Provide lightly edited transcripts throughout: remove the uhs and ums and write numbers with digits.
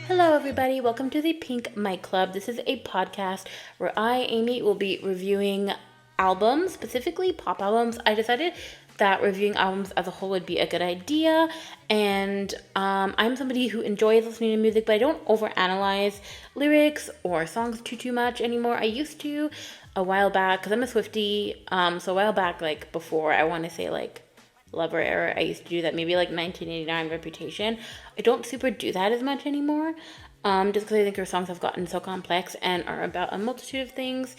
Hello, everybody. Welcome to the Pink Mic Club. This is a podcast where I, Amy, will be reviewing albums, specifically pop albums. I decided that reviewing albums as a whole would be a good idea, and I'm somebody who enjoys listening to music, but I don't overanalyze lyrics or songs too much anymore. I used to a while back, because I'm a Swiftie, so a while back, like before, I want to say like Lover era, I used to do that, maybe like 1989 Reputation. I don't super do that as much anymore, just because I think her songs have gotten so complex and are about a multitude of things,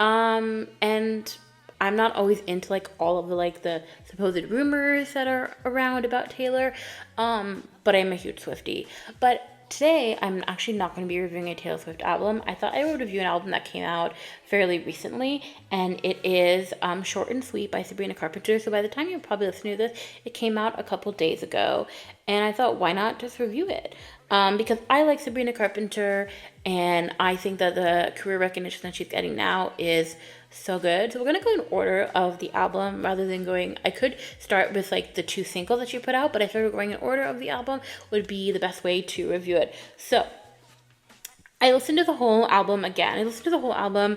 and I'm not always into like all of the supposed rumors that are around about Taylor, but I'm a huge Swiftie. But today, I'm actually not going to be reviewing a Taylor Swift album. I thought I would review an album that came out fairly recently, and it is Short and Sweet by Sabrina Carpenter. So by the time you're probably listening to this, it came out a couple days ago, and I thought, why not just review it? Because I like Sabrina Carpenter, and I think that the career recognition that she's getting now is so good. So we're going to go in order of the album rather than going, I could start with like the two singles that she put out, but I figured going in order of the album would be the best way to review it. So I listened to the whole album again. I listened to the whole album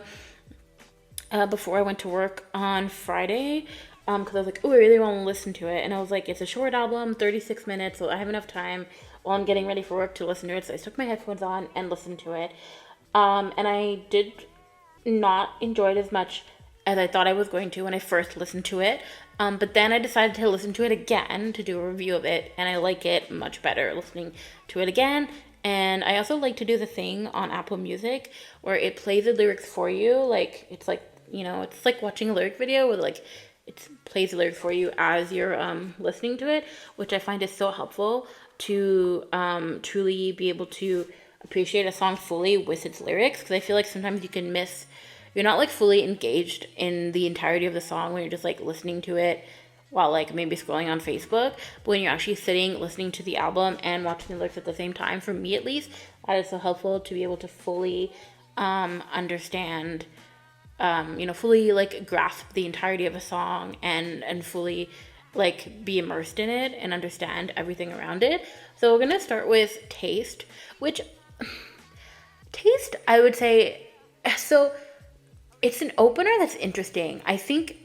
before I went to work on Friday, because I was like, oh, I really want to listen to it. And I was like, it's a short album, 36 minutes, so I have enough time while I'm getting ready for work to listen to it. So I took my headphones on and listened to it. And I did not enjoy it as much as I thought I was going to when I first listened to it. But then I decided to listen to it again to do a review of it, and I like it much better listening to it again. And I also like to do the thing on Apple Music where it plays the lyrics for you. Like, it's like, it's like watching a lyric video where like it plays the lyrics for you as you're listening to it, which I find is so helpful to truly be able to appreciate a song fully with its lyrics, because I feel like sometimes you're not like fully engaged in the entirety of the song when you're just like listening to it while like maybe scrolling on Facebook, but when you're actually sitting listening to the album and watching the lyrics at the same time, for me at least, that is so helpful to be able to fully understand, fully like grasp the entirety of a song and fully like be immersed in it and understand everything around it. So we're gonna start with Taste, which I would say, so it's an opener that's interesting. I think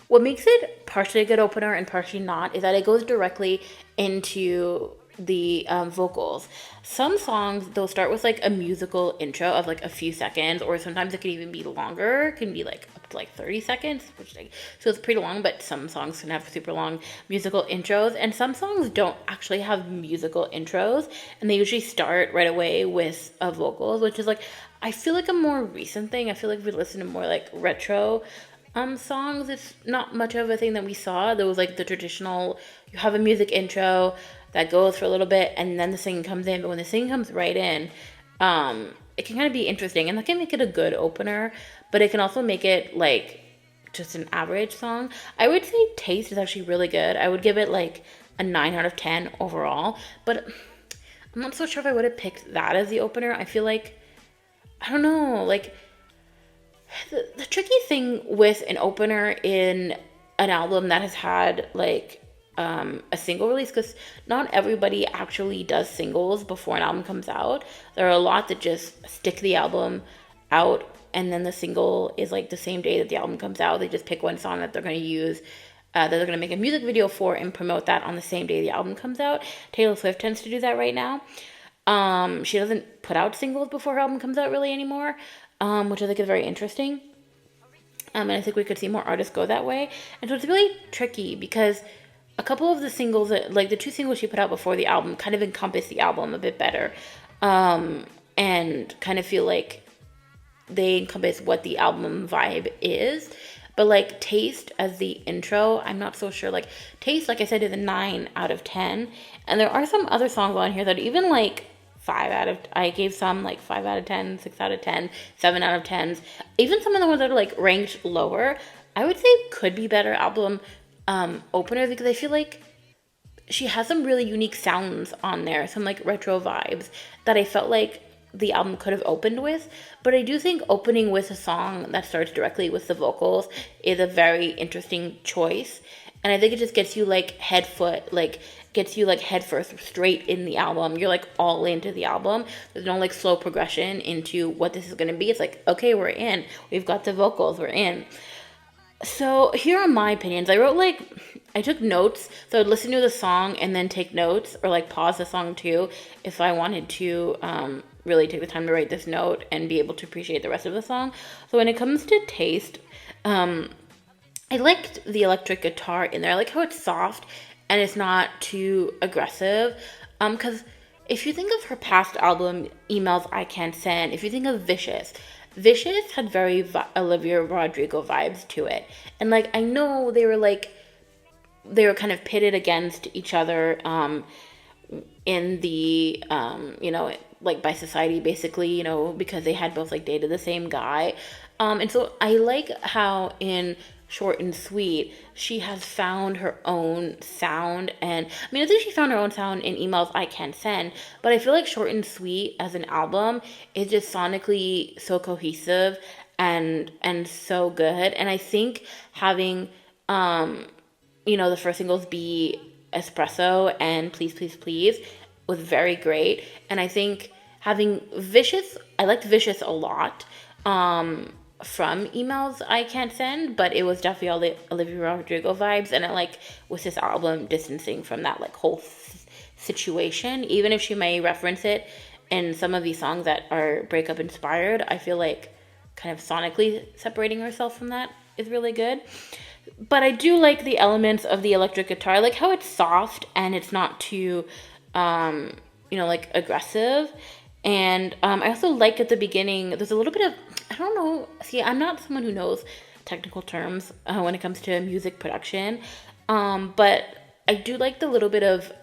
what makes it partially a good opener and partially not is that it goes directly into the vocals. Some songs, they'll start with like a musical intro of like a few seconds, or sometimes it could even be longer. It can be like up to like 30 seconds, so it's pretty long, but some songs can have super long musical intros, and some songs don't actually have musical intros, and they usually start right away with vocals, which is like, I feel like a more recent thing. I feel like if we listen to more like retro songs, it's not much of a thing that we saw. There was like the traditional, you have a music intro that goes for a little bit and then the singing comes in, but when the singing comes right in, it can kind of be interesting, and that can make it a good opener, but it can also make it like just an average song. I would say Taste is actually really good. I would give it like a 9 out of 10 overall, but I'm not so sure if I would have picked that as the opener. I feel like, I don't know, like the tricky thing with an opener in an album that has had like a single release, because not everybody actually does singles before an album comes out. There are a lot that just stick the album out, and then the single is like the same day that the album comes out. They just pick one song that they're going to use, that they're going to make a music video for and promote that on the same day the album comes out. Taylor Swift tends to do that right now. She doesn't put out singles before her album comes out really anymore, which I think is very interesting. And I think we could see more artists go that way. And so it's really tricky because a couple of the singles, like the two singles she put out before the album, kind of encompass the album a bit better, and kind of feel like they encompass what the album vibe is. But like Taste as the intro, I'm not so sure. Like Taste, like I said, is a 9 out of 10. And there are some other songs on here that are even like I gave some like 5 out of 10, 6 out of 10, 7 out of 10s. Even some of the ones that are like ranked lower, I would say could be better album openers, because I feel like she has some really unique sounds on there, some like retro vibes that I felt like the album could have opened with. But I do think opening with a song that starts directly with the vocals is a very interesting choice. And I think it just gets you like gets you like head first straight in the album. You're like all into the album. There's no like slow progression into what this is going to be. It's like, okay, we're in. We've got the vocals, we're in. So here are my opinions. I took notes. So I'd listen to the song and then take notes, or like pause the song too if I wanted to really take the time to write this note and be able to appreciate the rest of the song. So when it comes to taste, I liked the electric guitar in there. I like how it's soft and it's not too aggressive. Because if you think of her past album, Emails I Can't Send, if you think of Vicious had very Olivia Rodrigo vibes to it. And like, I know they were kind of pitted against each other in the, like by society, basically, because they had both like dated the same guy. And so I like how in Short and Sweet, she has found her own sound. And I mean, I think she found her own sound in Emails I Can't Send, but I feel like Short and Sweet as an album is just sonically so cohesive and so good. And I think having the first singles be Espresso and Please Please Please was very great. And I think having Vicious, I liked Vicious a lot. From Emails I Can't Send, but it was definitely all the Olivia Rodrigo vibes, and I like with this album distancing from that like whole situation. Even if she may reference it in some of these songs that are breakup inspired, I feel like kind of sonically separating herself from that is really good. But I do like the elements of the electric guitar. I like how it's soft and it's not too like aggressive. And I also like at the beginning, there's a little bit of, I don't know, see, I'm not someone who knows technical terms when it comes to music production, but I do like the little bit of,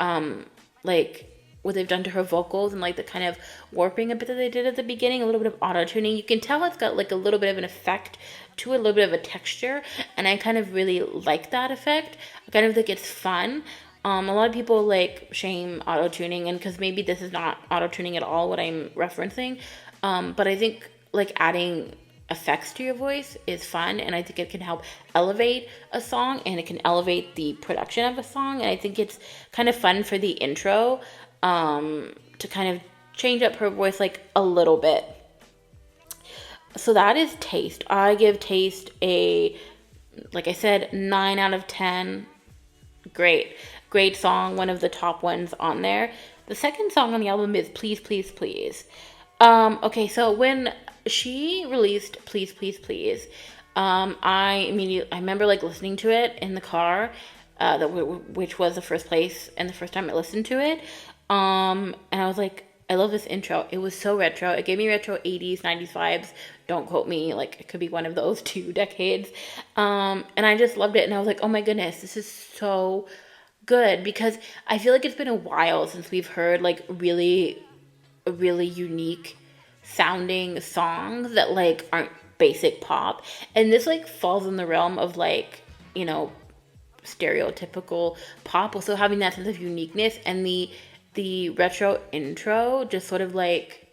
what they've done to her vocals and like the kind of warping a bit that they did at the beginning, a little bit of auto-tuning. You can tell it's got like a little bit of an effect to it, a little bit of a texture, and I kind of really like that effect. I kind of think it's fun. A lot of people like shame auto-tuning, and because maybe this is not auto-tuning at all what I'm referencing, but I think like adding effects to your voice is fun, and I think it can help elevate a song, and it can elevate the production of a song. And I think it's kind of fun for the intro to kind of change up her voice like a little bit. So that is Taste. I give Taste like I said, 9 out of 10. Great song, one of the top ones on there. The second song on the album is Please Please Please. Okay, so when she released Please Please Please, I remember like listening to it in the car, which was the first place and the first time I listened to it. And I was like, I love this intro. It was so retro. It gave me retro 80s, 90s vibes. Don't quote me. Like, it could be one of those 2 decades. And I just loved it. And I was like, oh my goodness, this is so good. Because I feel like it's been a while since we've heard, like, really unique sounding songs that, like, aren't basic pop. And this, like, falls in the realm of, like, stereotypical pop. Also having that sense of uniqueness, and the retro intro just sort of like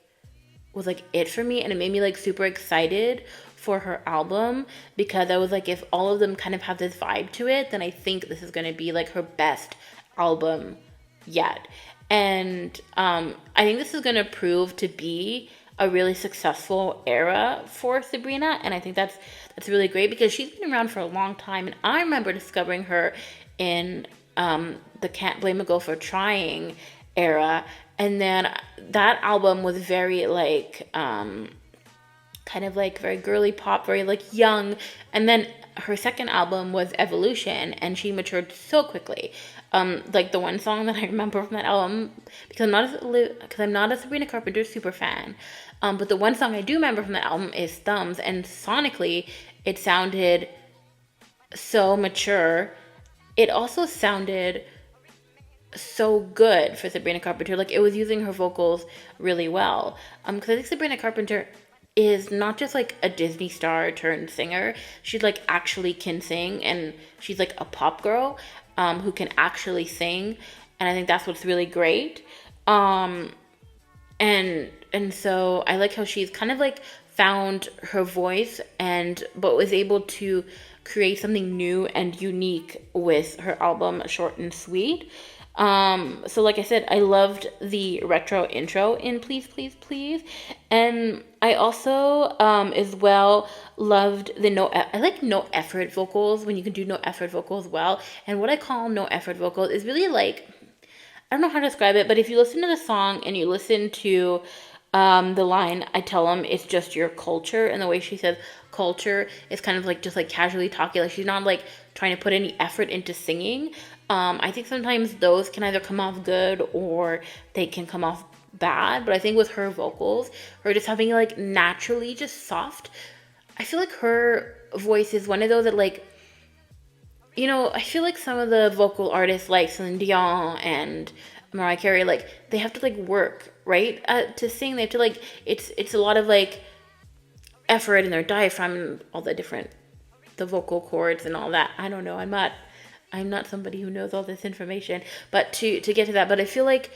was like it for me, and it made me like super excited for her album, because I was like, if all of them kind of have this vibe to it, then I think this is going to be like her best album yet. And I think this is going to prove to be a really successful era for Sabrina, and I think that's really great, because she's been around for a long time. And I remember discovering her in the Can't Blame a Girl for Trying era, and then that album was very like kind of like very girly pop, very like young. And then her second album was Evolution, and she matured so quickly. Like the one song that I remember from that album, because I'm not a Sabrina Carpenter super fan, but the one song I do remember from that album is Thumbs, and sonically it sounded so mature. It also sounded so good for Sabrina Carpenter. Like, it was using her vocals really well. Because I think Sabrina Carpenter is not just like a Disney star turned singer. She like actually can sing, and she's like a pop girl who can actually sing. And I think that's what's really great. And so I like how she's kind of like found her voice, but was able to create something new and unique with her album Short and Sweet. So like I said, I loved the retro intro in Please Please Please, and I also as well loved the I like no effort vocals, when you can do no effort vocals well. And what I call no effort vocals is really like, I don't know how to describe it, but if you listen to the song and you listen to the line, I tell them it's just your culture, and the way she says culture is kind of like just like casually talking, like she's not like trying to put any effort into singing. I think sometimes those can either come off good or they can come off bad, but I think with her vocals, her just having like naturally just soft, I feel like her voice is one of those that like, you know, I feel like some of the vocal artists like Celine Dion and Mariah Carey, like they have to like work, right? To sing, they have to like, it's a lot of like effort in their diaphragm and all the different, the vocal cords and all that. I don't know. I'm not somebody who knows all this information, but to get to that, but I feel like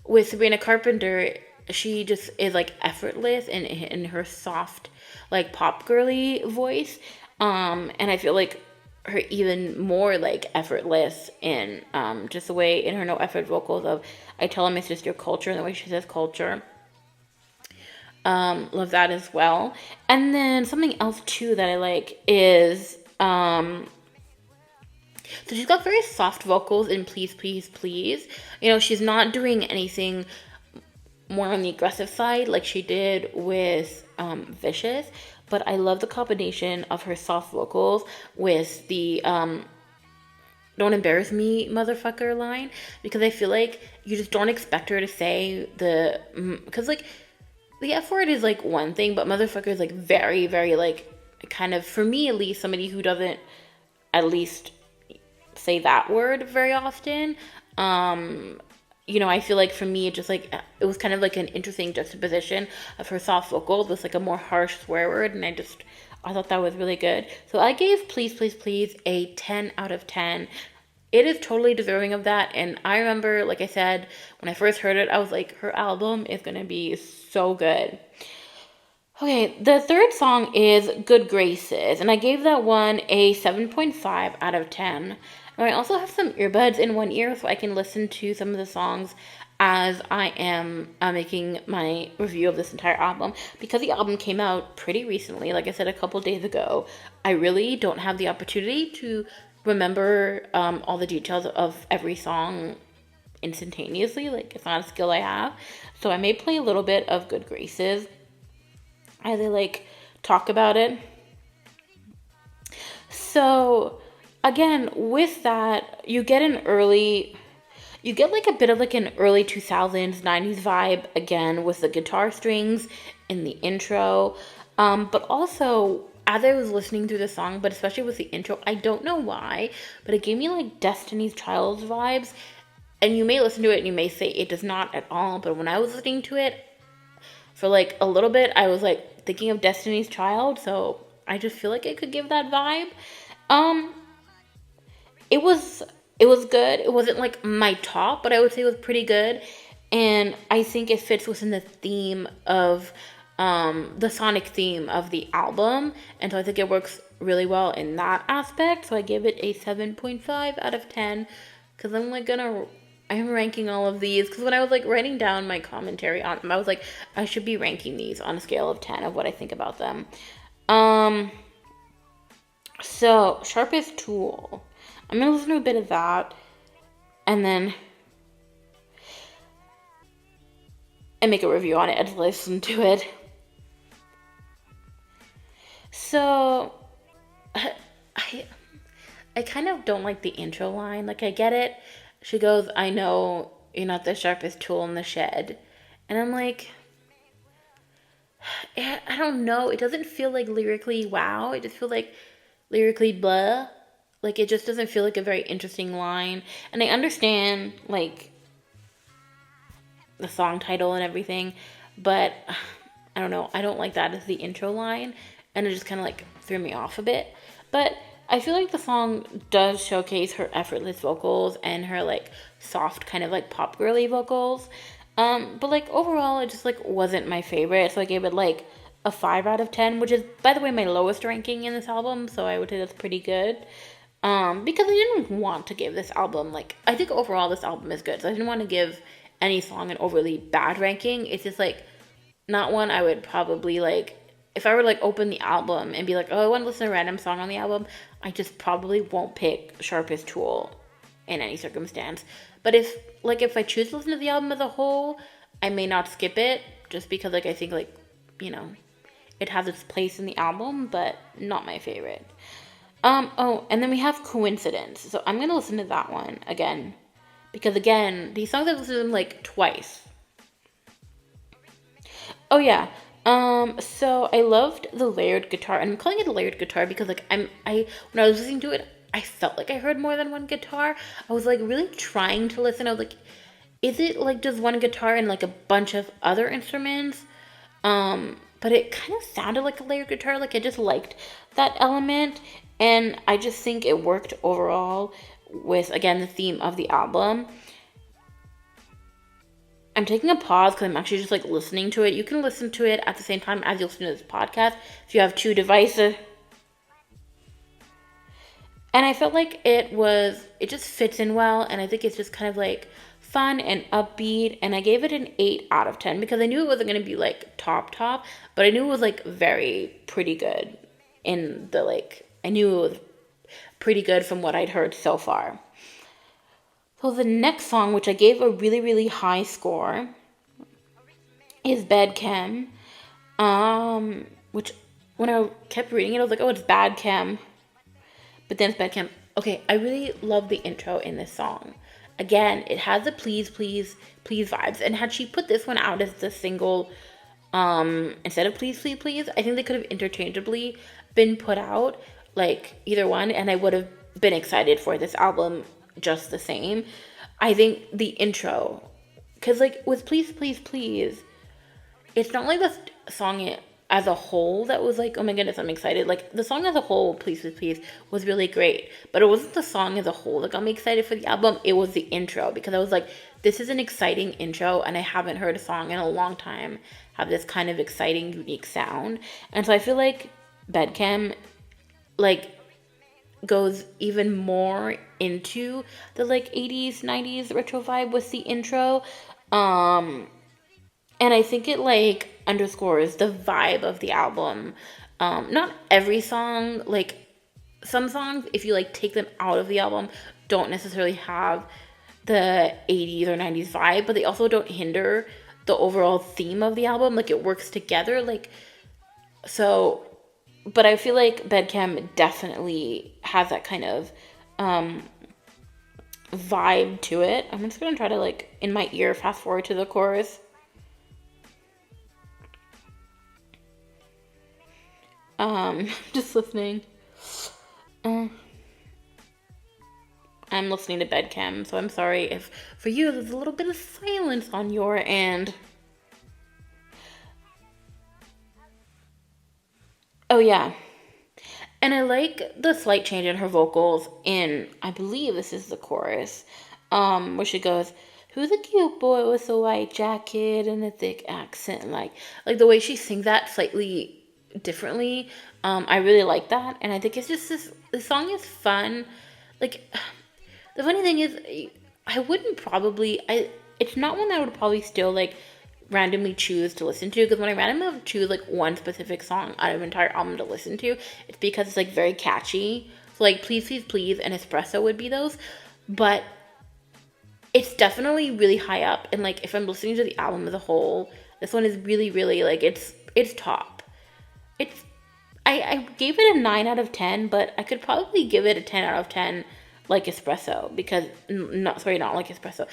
with Sabrina Carpenter, she just is like effortless in her soft, like pop girly voice. And I feel like her even more like effortless in just the way in her no effort vocals of I tell them it's just your culture, and the way she says culture. Love that as well. And then something else too that I like is so she's got very soft vocals in Please Please Please. You know, she's not doing anything more on the aggressive side like she did with Vicious, but I love the combination of her soft vocals with the don't embarrass me motherfucker line, because I feel like you just don't expect her to say the, because like the F word is like one thing, but motherfucker is like very, very like kind of, for me at least, somebody who doesn't at least say that word very often. You know, I feel like for me, it just like, it was kind of like an interesting juxtaposition of her soft vocals with like a more harsh swear word, and I thought that was really good. So I gave Please Please Please a 10 out of 10. It is totally deserving of that, and I remember, like I said, when I first heard it, I was like, her album is gonna be so good. Okay, the third song is Good Graces, and I gave that one a 7.5 out of 10. And I also have some earbuds in one ear so I can listen to some of the songs as I am making my review of this entire album. Because the album came out pretty recently, like I said, a couple days ago, I really don't have the opportunity to remember all the details of every song instantaneously. Like, it's not a skill I have. So I may play a little bit of Good Graces as I like talk about it. So again, with that, you get like a bit of like an early 2000s 90s vibe again with the guitar strings in the intro, but also as I was listening through the song, but especially with the intro, I don't know why, but it gave me like Destiny's Child vibes. And you may listen to it and you may say it does not at all, but when I was listening to it for like a little bit, I was like thinking of Destiny's Child, so I just feel like it could give that vibe. It was good. It wasn't like my top, but I would say it was pretty good, and I think it fits within the theme of the sonic theme of the album, and so I think it works really well in that aspect. So I give it a 7.5 out of 10, because I'm ranking all of these, because when I was like writing down my commentary on them, I was like, I should be ranking these on a scale of 10 of what I think about them. So Sharpest Tool, I'm gonna listen to a bit of that and then make a review on it as I listen to it. So I kind of don't like the intro line. Like, I get it. She goes, I know you're not the sharpest tool in the shed. And I'm like, I don't know. It doesn't feel like lyrically wow. It just feels like lyrically blah. Like, it just doesn't feel like a very interesting line. And I understand, like, the song title and everything, but I don't know. I don't like that as the intro line. And it just kind of, like, threw me off a bit. But I feel like the song does showcase her effortless vocals and her, like, soft kind of, like, pop girly vocals. But, like, overall, it just, like, wasn't my favorite. So I gave it, like, a 5 out of 10, which is, by the way, my lowest ranking in this album, so I would say that's pretty good. Because I didn't want to give this album, like, I think overall this album is good, so I didn't want to give any song an overly bad ranking. It's just, like, not one I would probably, like, if I were to, like, open the album and be like, oh, I want to listen to a random song on the album, I just probably won't pick Sharpest Tool in any circumstance. But if I choose to listen to the album as a whole, I may not skip it, just because, like, I think, like, you know, it has its place in the album, but not my favorite. Oh, and then we have Coincidence. So I'm going to listen to that one again. Because, again, these songs I've listened to them, like, twice. Oh, yeah. So I loved the layered guitar. And I'm calling it a layered guitar because, like, when I was listening to it, I felt like I heard more than one guitar. I was, like, really trying to listen. I was like, is it, like, just one guitar and, like, a bunch of other instruments? But it kind of sounded like a layered guitar. Like, I just liked that element. And I just think it worked overall with, again, the theme of the album. I'm taking a pause because I'm actually just, like, listening to it. You can listen to it at the same time as you listen to this podcast if you have two devices. And I felt like it just fits in well. And I think it's just kind of, like, fun and upbeat. And I gave it an 8 out of 10 because I knew it wasn't going to be, like, top. But I knew it was, like, very pretty good in the, like, I knew it was pretty good from what I'd heard so far. So the next song, which I gave a really, really high score, is Bad Chem. Which, when I kept reading it, I was like, oh, it's Bad Chem. But then it's Bad Chem. Okay, I really love the intro in this song. Again, it has the please, please, please vibes. And had she put this one out as the single, instead of please, please, please, I think they could have interchangeably been put out, like, either one, and I would have been excited for this album just the same. I think the intro, because, like, with Please, Please, Please, it's not like the song as a whole that was like, oh my goodness, I'm excited. Like, the song as a whole, Please, Please, Please, was really great, but it wasn't the song as a whole that got me excited for the album. It was the intro, because I was like, this is an exciting intro, and I haven't heard a song in a long time have this kind of exciting, unique sound. And so I feel like Bad Chem, like, goes even more into the, like, 80s, 90s retro vibe with the intro. And I think it, like, underscores the vibe of the album. Not every song, like, some songs, if you, like, take them out of the album, don't necessarily have the 80s or 90s vibe, but they also don't hinder the overall theme of the album. Like, it works together, like, so. But I feel like Bad Chem definitely has that kind of vibe to it. I'm just going to try to, like, in my ear, fast forward to the chorus. Just listening. I'm listening to Bad Chem, so I'm sorry if for you there's a little bit of silence on your end. Oh, yeah. And I like the slight change in her vocals in, I believe this is the chorus, where she goes, who's a cute boy with a white jacket and a thick accent? Like the way she sings that slightly differently. I really like that. And I think it's just this song is fun. Like, the funny thing is, it's not one that I would probably still, like, randomly choose to listen to, because when I randomly choose, like, one specific song out of an entire album to listen to, it's because it's, like, very catchy. So, like, Please, Please, Please and Espresso would be those, but it's definitely really high up, and, like, if I'm listening to the album as a whole, this one is really, really, like, it's top. I gave it a 9 out of 10, but I could probably give it a 10 out of 10 like Espresso, because, not like Espresso,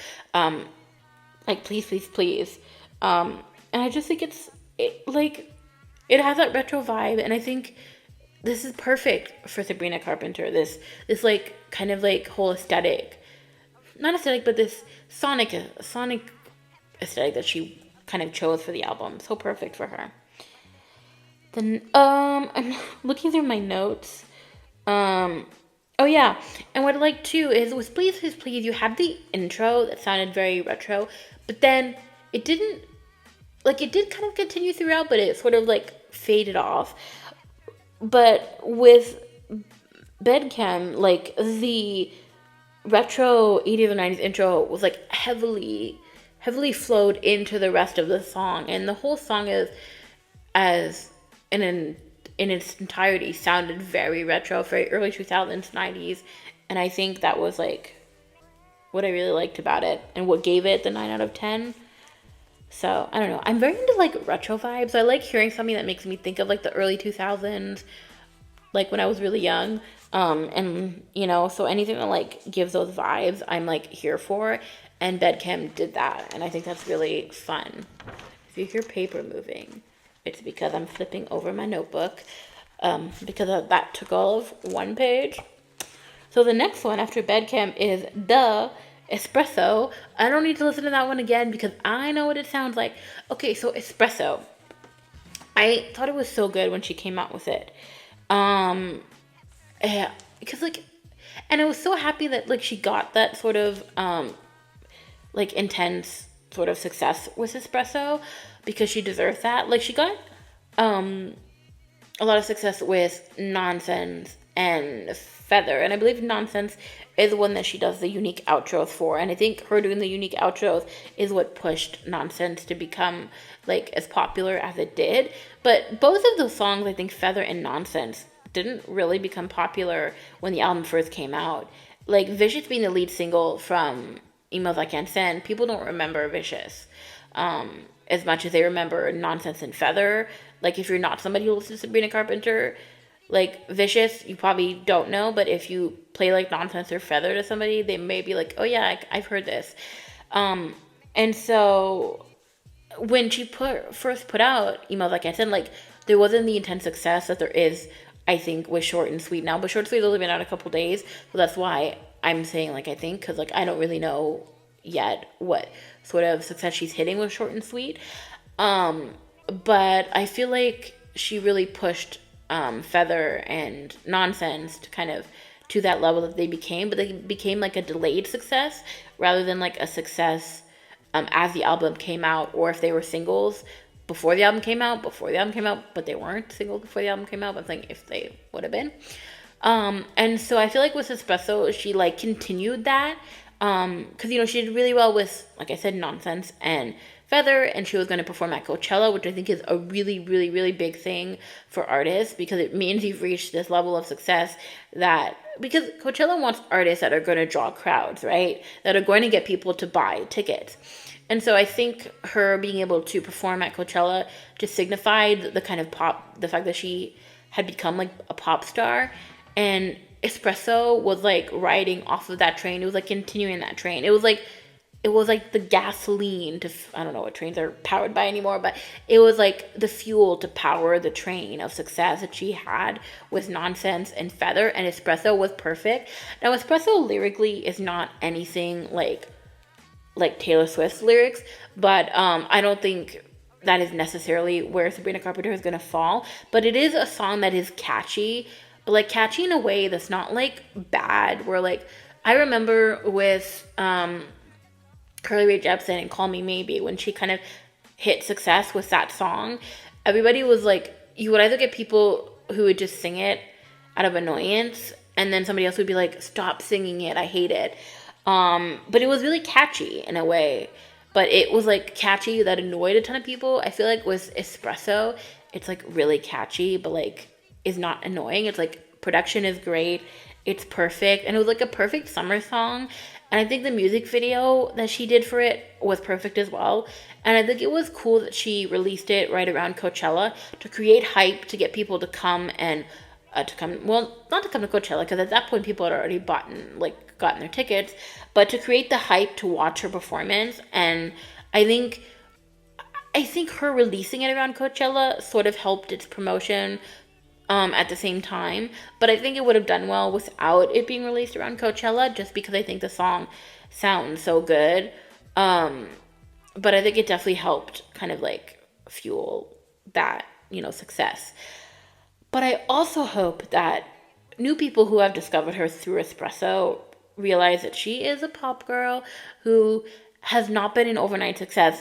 like Please, Please, Please. And I just think it has that retro vibe, and I think this is perfect for Sabrina Carpenter. This like, kind of, like, whole aesthetic, not aesthetic, but this sonic aesthetic that she kind of chose for the album. So perfect for her. Then, I'm looking through my notes. Oh yeah, and what I like too is with Please, Please, Please, you had the intro that sounded very retro, but then it did kind of continue throughout, but it sort of, like, faded off. But with Bedchem, like the retro 80s and 90s intro was like heavily flowed into the rest of the song, and the whole song is as in its entirety sounded very retro, very early 2000s, 90s, and I think that was like what I really liked about it and what gave it the 9 out of 10. So I don't know, I'm very into like retro vibes. I like hearing something that makes me think of like the early 2000s, like when I was really young. And you know, so anything that like gives those vibes, I'm like here for. And Bedchem did that, and I think that's really fun. If you hear paper moving, it's because I'm flipping over my notebook, because that took all of one page. So the next one after Bedchem is the Espresso. I don't need to listen to that one again because I know what it sounds like. Okay, so Espresso. I thought it was so good when she came out with it. Yeah, because like, and I was so happy that like she got that sort of like intense sort of success with Espresso, because she deserves that. Like she got a lot of success with Nonsense and Feather, and I believe Nonsense is the one that she does the unique outros for, and I think her doing the unique outros is what pushed Nonsense to become like as popular as it did. But both of those songs, I think Feather and Nonsense, didn't really become popular when the album first came out. Like Vicious being the lead single from Emails I Can't Send, people don't remember Vicious as much as they remember Nonsense and Feather. Like if you're not somebody who listens to Sabrina Carpenter, like Vicious you probably don't know, but if you play like Nonsense or Feather to somebody, they may be like, oh yeah, I've heard this. And so when she first put out Emails I Can't Send, like there wasn't the intense success that there is, I think, with Short and Sweet now. But Short and Sweet has only been out a couple days, so that's why I'm saying like I think, because like I don't really know yet what sort of success she's hitting with Short and Sweet. But I feel like she really pushed Feather and Nonsense to kind of to that level that they became, but they became like a delayed success rather than like a success as the album came out, or if they were singles before the album came out, but they weren't singles before the album came out. But I'm saying if they would have been. And so I feel like with Espresso, she like continued that, because you know she did really well with, like I said, Nonsense and Feather, and she was going to perform at Coachella, which I think is a really, really, really big thing for artists, because it means you've reached this level of success that, because Coachella wants artists that are going to draw crowds, right? That are going to get people to buy tickets. And so I think her being able to perform at Coachella just signified the kind of pop, the fact that she had become like a pop star. And Espresso was like riding off of that train. It was like continuing that train. It was like the gasoline to, I don't know what trains are powered by anymore, but it was like the fuel to power the train of success that she had with Nonsense and Feather, and Espresso was perfect. Now, Espresso lyrically is not anything like Taylor Swift's lyrics, but I don't think that is necessarily where Sabrina Carpenter is going to fall. But it is a song that is catchy, but like catchy in a way that's not like bad, where like, I remember with Carly Rae Jepsen and Call Me Maybe, when she kind of hit success with that song, everybody was like, you would either get people who would just sing it out of annoyance, and then somebody else would be like, stop singing it, I hate it. But it was really catchy in a way, but it was like catchy that annoyed a ton of people. I feel like with Espresso, it's like really catchy, but like is not annoying. It's like production is great. It's perfect. And it was like a perfect summer song. And I think the music video that she did for it was perfect as well. And I think it was cool that she released it right around Coachella to create hype, to get people to come and not to come to Coachella, because at that point people had already gotten their tickets, but to create the hype to watch her performance. And I think her releasing it around Coachella sort of helped its promotion at the same time, but I think it would have done well without it being released around Coachella, just because I think the song sounds so good. But I think it definitely helped kind of like fuel that, success. But I also hope that new people who have discovered her through Espresso realize that she is a pop girl who has not been an overnight success.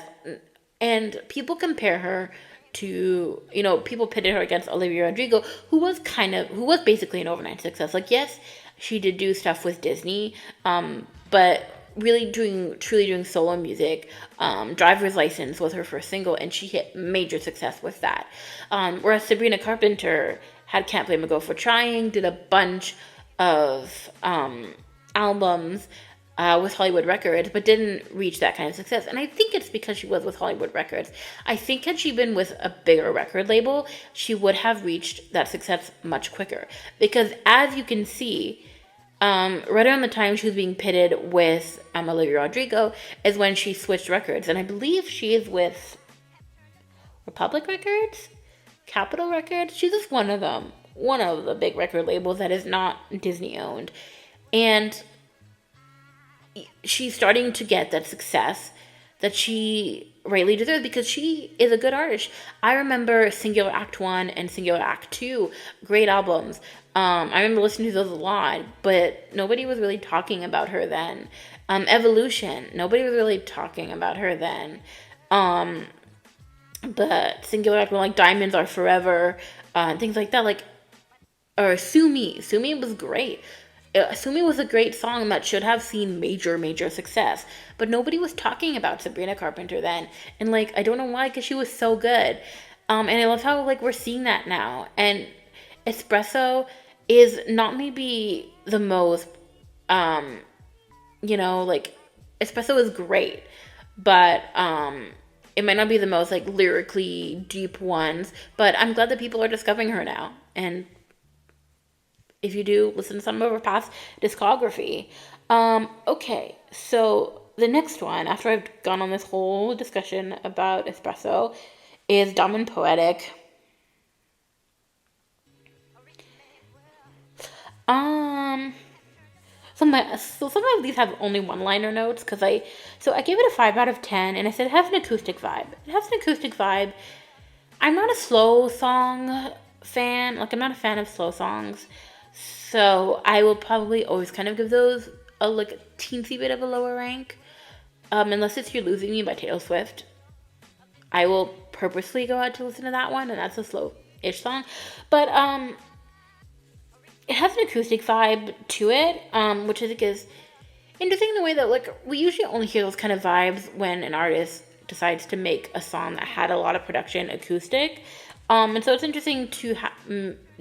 And people compare her to, people pitted her against Olivia Rodrigo, who was basically an overnight success. Like, yes, she did do stuff with Disney, but really truly doing solo music. Driver's License was her first single, and she hit major success with that. Whereas Sabrina Carpenter had Can't Blame a Girl for Trying, did a bunch of albums with Hollywood Records, but didn't reach that kind of success. And I think it's because she was with Hollywood Records. I think had she been with a bigger record label, she would have reached that success much quicker. Because as you can see, right around the time she was being pitted with Olivia Rodrigo is when she switched records. And I believe she is with Republic Records? Capitol Records? She's just one of them. One of the big record labels that is not Disney owned. And she's starting to get that success that she rightly deserves because she is a good artist. I remember Singular Act 1 and Singular Act 2, great albums. I remember listening to those a lot, but nobody was really talking about her then. Evolution, nobody was really talking about her then. But Singular Act 1, like Diamonds Are Forever, things like that, or Sue Me. Sue Me was great. Sue Me was a great song that should have seen major success, but nobody was talking about Sabrina Carpenter then, and I don't know why, because she was so good, and I love how we're seeing that now. And Espresso is not maybe the most, Espresso is great, but it might not be the most lyrically deep ones, but I'm glad that people are discovering her now. And if you do, listen to some of her past discography. Okay, so the next one, after I've gone on this whole discussion about Espresso, is Dumb and Poetic. So some of these have only one-liner notes, because I gave it a 5 out of 10, and I said it has an acoustic vibe. It has an acoustic vibe. I'm not a slow song fan. I'm not a fan of slow songs. So I will probably always kind of give those a teensy bit of a lower rank. Unless it's You're Losing Me by Taylor Swift. I will purposely go out to listen to that one, and that's a slow-ish song. But it has an acoustic vibe to it, which I think is interesting in the way that we usually only hear those kind of vibes when an artist decides to make a song that had a lot of production acoustic. And so it's interesting to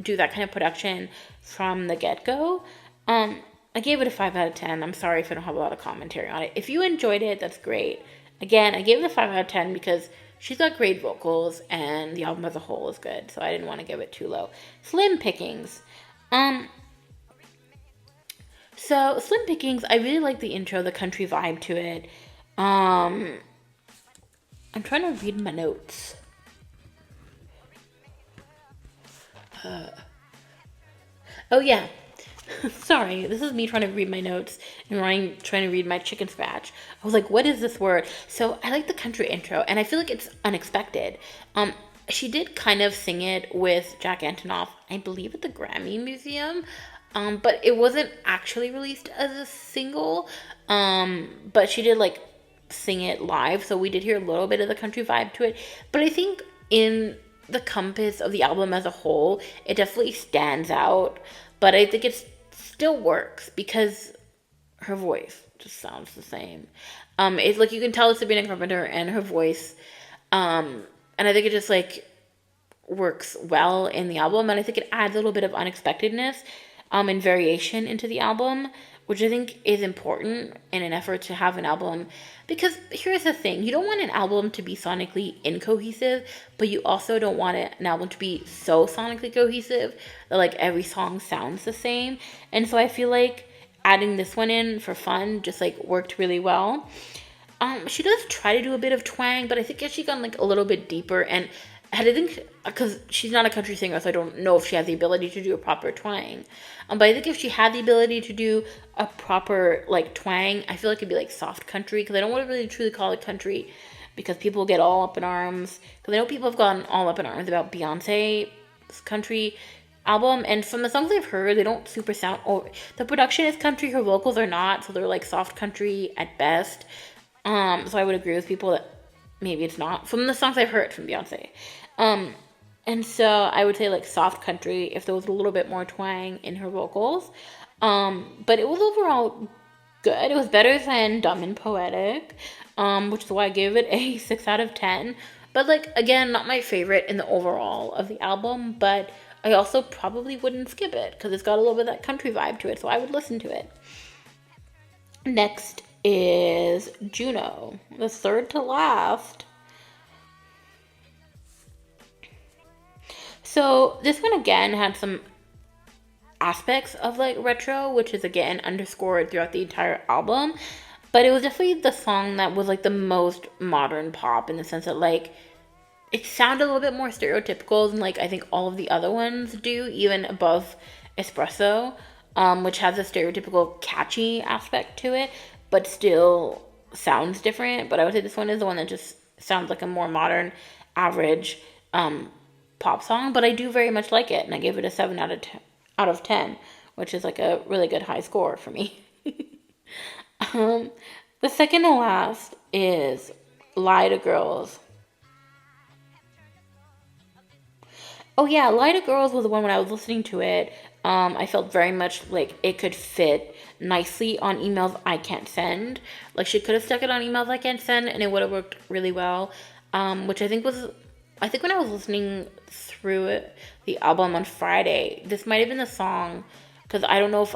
do that kind of production from the get-go. I gave it a 5 out of 10. I'm sorry if I don't have a lot of commentary on it. If you enjoyed it, that's great. Again, I gave it a 5 out of 10 because she's got great vocals and the album as a whole is good, so I didn't want to give it too low. Slim Pickings. So Slim Pickings, I really like the intro, the country vibe to it. I'm trying to read my notes. Oh yeah, sorry, this is me trying to read my notes and trying to read my chicken scratch. I was like, what is this word? So I like the country intro, and I feel like it's unexpected. She did kind of sing it with Jack Antonoff, I believe at the Grammy Museum, but it wasn't actually released as a single, but she did sing it live, so we did hear a little bit of the country vibe to it. But I think in the compass of the album as a whole, it definitely stands out, but I think it still works because her voice just sounds the same. It's you can tell it's Sabrina Carpenter and her voice, and I think it just works well in the album, and I think it adds a little bit of unexpectedness and variation into the album, which I think is important in an effort to have an album. Because here's the thing, you don't want an album to be sonically incohesive, but you also don't want an album to be so sonically cohesive that every song sounds the same. And so I feel like adding this one in for fun just worked really well. She does try to do a bit of twang, but I think she's gone a little bit deeper, and I think, because she's not a country singer, so I don't know if she has the ability to do a proper twang. But I think if she had the ability to do a proper, twang, I feel like it'd be, soft country, because I don't want to really truly call it country, because people get all up in arms. Because I know people have gotten all up in arms about Beyonce's country album, and from the songs I've heard, they don't super sound, the production is country, her vocals are not, so they're, soft country at best. So I would agree with people that maybe it's not, from the songs I've heard from Beyonce. Um, and so I would say like soft country if there was a little bit more twang in her vocals. But it was overall good. It was better than Dumb and Poetic, which is why I gave it a 6 out of 10. But like again, not my favorite in the overall of the album, but I also probably wouldn't skip it because it's got a little bit of that country vibe to it, so I would listen to it. Next is Juno, the third to last. So this one again had some aspects of like retro, which is again underscored throughout the entire album. But it was definitely the song that was like the most modern pop in the sense that like it sounded a little bit more stereotypical than like I think all of the other ones do, even above Espresso, which has a stereotypical catchy aspect to it, but still sounds different. But I would say this one is the one that just sounds like a more modern, average pop song. But I do very much like it, and I gave it a 7 out of 10, which is like a really good high score for me. The second to last is Lie to Girls. Oh yeah, Lie to Girls was the one when I was listening to it. I felt very much like it could fit nicely on emails I can't send. Like she could have stuck it on emails I can't send, and it would have worked really well. Which I think when I was listening through it, the album on Friday, this might have been the song, because I don't know if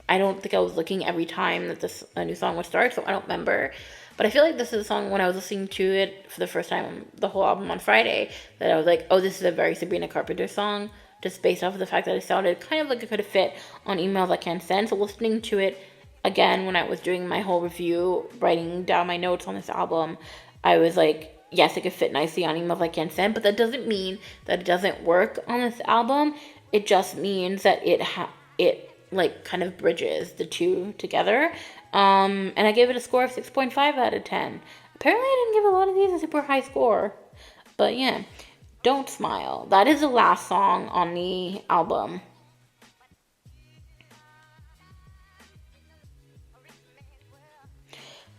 I don't think I was looking every time that a new song would start, so I don't remember. But I feel like this is a song when I was listening to it for the first time, the whole album on Friday, that I was like, oh, this is a very Sabrina Carpenter song, just based off of the fact that it sounded kind of like it could have fit on emails I can't send. So listening to it again when I was doing my whole review, writing down my notes on this album, I was like, yes, it could fit nicely on emails I can't send, but that doesn't mean that it doesn't work on this album. It just means that it like kind of bridges the two together. And I gave it a score of 6.5 out of 10. Apparently I didn't give a lot of these a super high score. But yeah, Don't Smile. That is the last song on the album.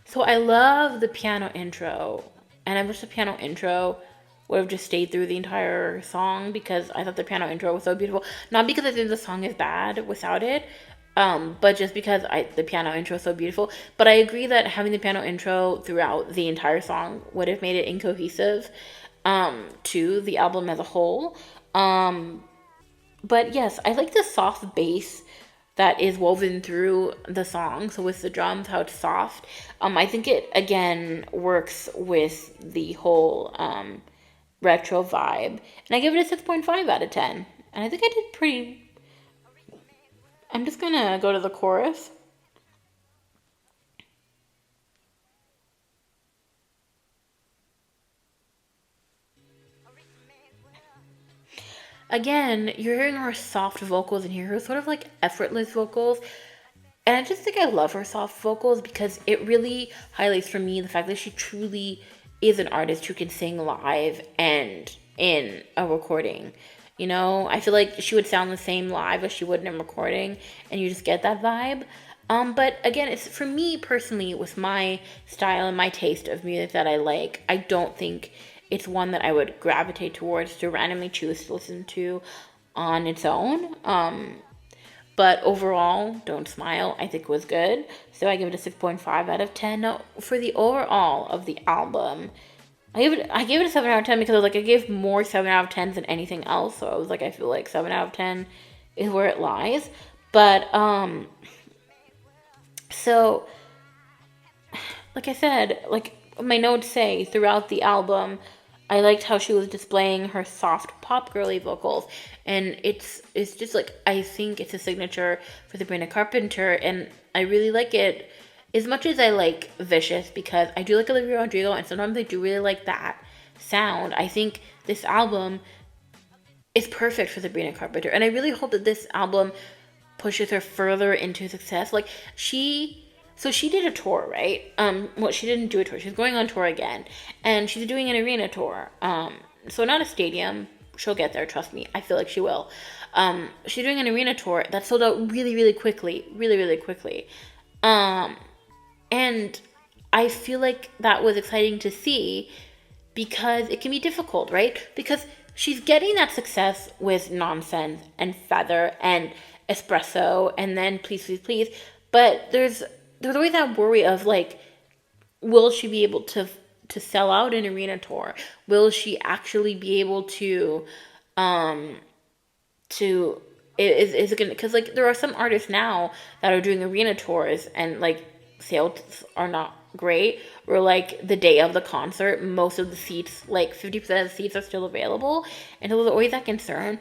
So I love the piano intro. And I wish the piano intro would have just stayed through the entire song because I thought the piano intro was so beautiful. Not because I think the song is bad without it, but just because the piano intro is so beautiful. But I agree that having the piano intro throughout the entire song would have made it incohesive to the album as a whole. But yes, I like the soft bass that is woven through the song. So with the drums, how it's soft. I think it, again, works with the whole retro vibe. And I give it a 6.5 out of 10. And I think I did pretty... I'm just going to go to the chorus. Again, you're hearing her soft vocals in here, her sort of like effortless vocals. And I just think I love her soft vocals because it really highlights for me the fact that she truly is an artist who can sing live and in a recording. You know, I feel like she would sound the same live as she would in a recording, and you just get that vibe. But again, it's for me personally, with my style and my taste of music that I like, I don't think it's one that I would gravitate towards to randomly choose to listen to on its own. But overall, Don't Smile, I think was good. So I give it a 6.5 out of 10. Now, for the overall of the album, I gave it a 7 out of 10 because I was like, I gave more 7 out of 10s than anything else. So I was like, I feel like 7 out of 10 is where it lies. But, so, like I said, like my notes say, throughout the album, I liked how she was displaying her soft pop girly vocals, and it's just like, I think it's a signature for Sabrina Carpenter, and I really like it as much as I like Vicious, because I do like Olivia Rodrigo, and sometimes I do really like that sound. I think this album is perfect for Sabrina Carpenter, and I really hope that this album pushes her further into success. Like she did a tour, right? Well, she didn't do a tour. She's going on tour again. And she's doing an arena tour. So not a stadium. She'll get there, trust me. I feel like she will. She's doing an arena tour that sold out really, really quickly. Really, really quickly. And I feel like that was exciting to see because it can be difficult, right? Because she's getting that success with Nonsense and Feather and Espresso and then Please Please Please, but there's always that worry of like, will she be able to sell out an arena tour? Will she actually be able to is it gonna, because like there are some artists now that are doing arena tours and like sales are not great, or like the day of the concert most of the seats, like 50% of the seats, are still available, and there was always that concern.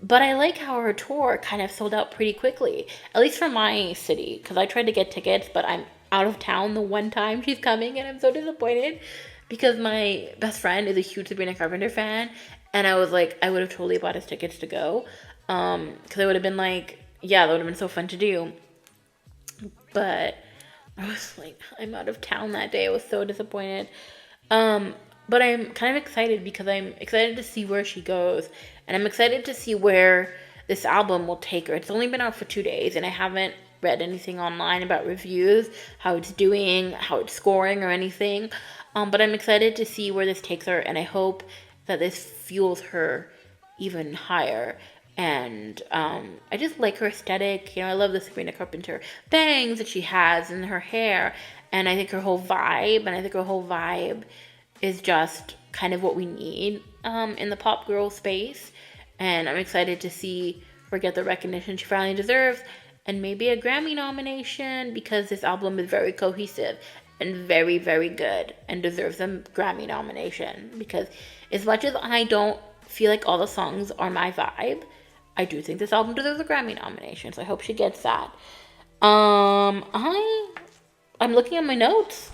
But I like how her tour kind of sold out pretty quickly, at least for my city, because I tried to get tickets, but I'm out of town the one time she's coming, and I'm so disappointed because my best friend is a huge Sabrina Carpenter fan, and I was like, I would have totally bought his tickets to go, because it would have been like, yeah, that would have been so fun to do. But I was like, I'm out of town that day. I was so disappointed. But I'm kind of excited because I'm excited to see where she goes. And I'm excited to see where this album will take her. It's only been out for 2 days, and I haven't read anything online about reviews, how it's doing, how it's scoring, or anything. But I'm excited to see where this takes her, and I hope that this fuels her even higher. And I just like her aesthetic. You know, I love the Sabrina Carpenter bangs that she has in her hair. And I think her whole vibe is just kind of what we need in the pop girl space. And I'm excited to see her get the recognition she finally deserves, and maybe a Grammy nomination, because this album is very cohesive and very, very good and deserves a Grammy nomination. Because as much as I don't feel like all the songs are my vibe, I do think this album deserves a Grammy nomination, so I hope she gets that. I'm looking at my notes,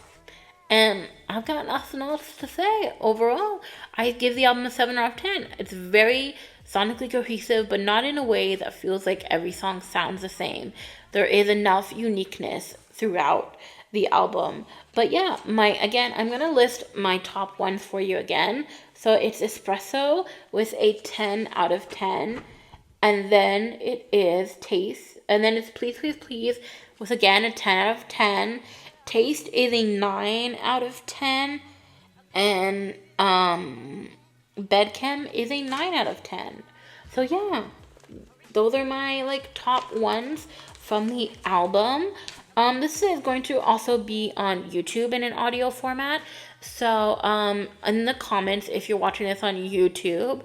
and I've got nothing else to say. Overall, I give the album a 7 out of 10. It's very sonically cohesive, but not in a way that feels like every song sounds the same. There is enough uniqueness throughout the album. But yeah, I'm going to list my top ones for you again. So it's Espresso with a 10 out of 10. And then it is Taste. And then it's Please Please Please with, again, a 10 out of 10. Taste is a 9 out of 10. And Bedchem is a 9 out of 10. So yeah, those are my like top ones from the album. This is going to also be on YouTube in an audio format. So in the comments, if you're watching this on YouTube,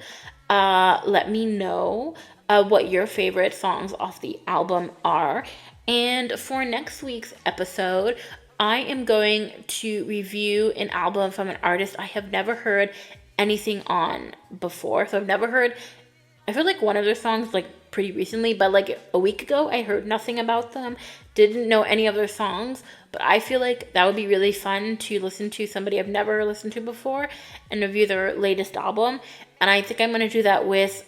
let me know what your favorite songs off the album are. And for next week's episode, I am going to review an album from an artist I have never heard anything on before. So I heard like one of their songs like pretty recently, but like a week ago I heard nothing about them, didn't know any of their songs. But I feel like that would be really fun to listen to somebody I've never listened to before and review their latest album. And I think I'm going to do that with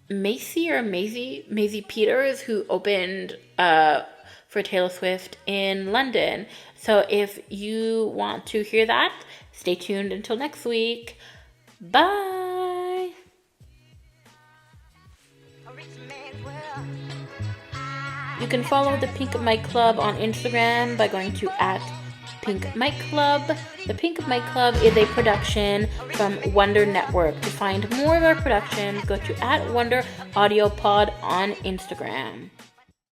Maisie Peters, who opened for Taylor Swift in London. So if you want to hear that, stay tuned until next week. Bye. You can follow the Pink Mic Club on Instagram by going to @PinkMicClub. The Pink Mic Club is a production from Wonder Network. To find more of our productions, go to @WonderAudioPod on Instagram.